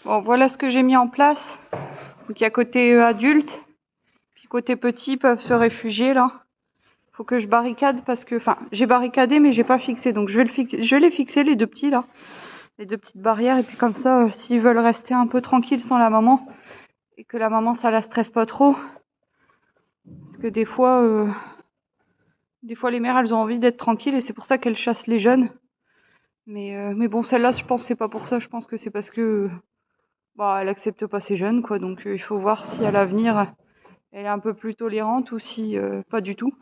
Bon, voilà ce que j'ai mis en place. Donc il y a côté adulte, puis côté petit, ils peuvent se réfugier là. Faut que je barricade parce que, enfin, j'ai barricadé mais j'ai pas fixé, donc je l'ai fixé les deux petits là, les deux petites barrières, et puis comme ça, s'ils veulent rester un peu tranquilles sans la maman et que la maman ça la stresse pas trop, parce que des fois les mères elles ont envie d'être tranquilles et c'est pour ça qu'elles chassent les jeunes. Mais bon, celle-là, je pense que c'est pas pour ça, je pense que c'est parce que elle accepte pas ces jeunes, quoi. Donc il faut voir si à l'avenir elle est un peu plus tolérante ou si pas du tout.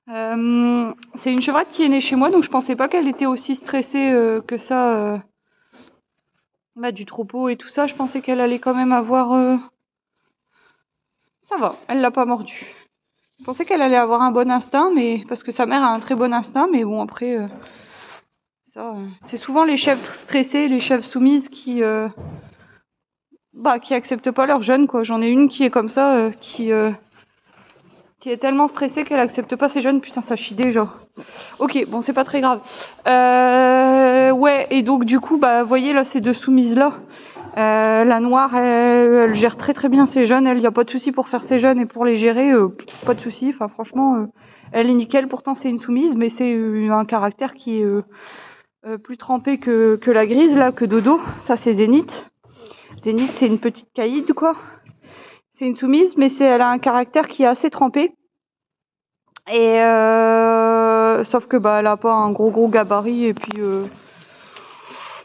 C'est une chevrette qui est née chez moi, donc je pensais pas qu'elle était aussi stressée que ça du troupeau et tout ça. Je pensais qu'elle allait quand même avoir... Ça va, elle l'a pas mordu. Je pensais qu'elle allait avoir un bon instinct, mais parce que sa mère a un très bon instinct, mais bon après... c'est souvent les chèvres stressées, les chèvres soumises qui acceptent pas leurs jeunes, quoi. J'en ai une qui est comme ça, qui est tellement stressée qu'elle accepte pas ses jeunes. Putain, ça chie déjà. Ok, bon, c'est pas très grave. Ouais, et donc du coup, vous voyez là, ces deux soumises là. La noire, elle gère très très bien ses jeunes. Elle, y a pas de souci pour faire ses jeunes et pour les gérer, pas de souci. Enfin, franchement, elle est nickel. Pourtant, c'est une soumise, mais c'est un caractère qui est plus trempé que la grise là, que Dodo. Ça, c'est Zénith. Zénith, c'est une petite caïd, quoi. C'est une soumise, mais elle a un caractère qui est assez trempé. Et sauf que elle a pas un gros gabarit, et puis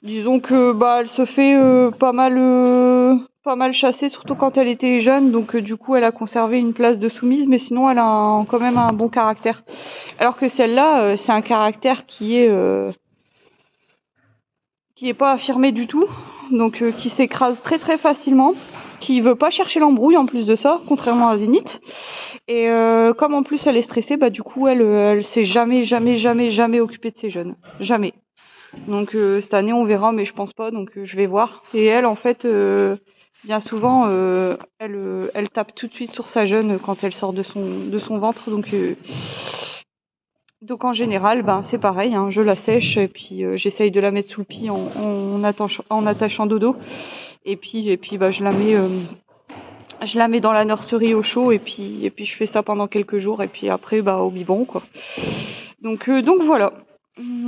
disons que elle se fait pas mal chasser, surtout quand elle était jeune, donc du coup elle a conservé une place de soumise, mais sinon elle a quand même un bon caractère. Alors que celle-là, c'est un caractère qui est pas affirmé du tout, donc qui s'écrase très très facilement, qui veut pas chercher l'embrouille en plus de ça, contrairement à Zénith. Et comme en plus elle est stressée, du coup elle s'est jamais occupée de ses jeunes, jamais. Donc cette année on verra, mais je pense pas, donc je vais voir. Et elle, en fait, bien souvent elle tape tout de suite sur sa jeune quand elle sort de son ventre, donc en général c'est pareil, hein, je la sèche et puis j'essaye de la mettre sous le pied en attachant Dodo, et puis je la mets dans la nurserie au chaud, et puis je fais ça pendant quelques jours, et puis après au biberon, quoi. Donc voilà.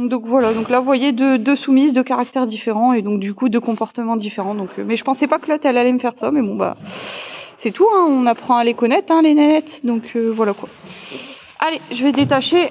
Donc là vous voyez deux soumises de caractères différents, et donc du coup de comportements différents. Donc mais je pensais pas que l'autre elle allait me faire ça, mais bon c'est tout, hein, on apprend à les connaître, hein, les nénettes. Donc voilà, quoi. Allez, je vais détacher.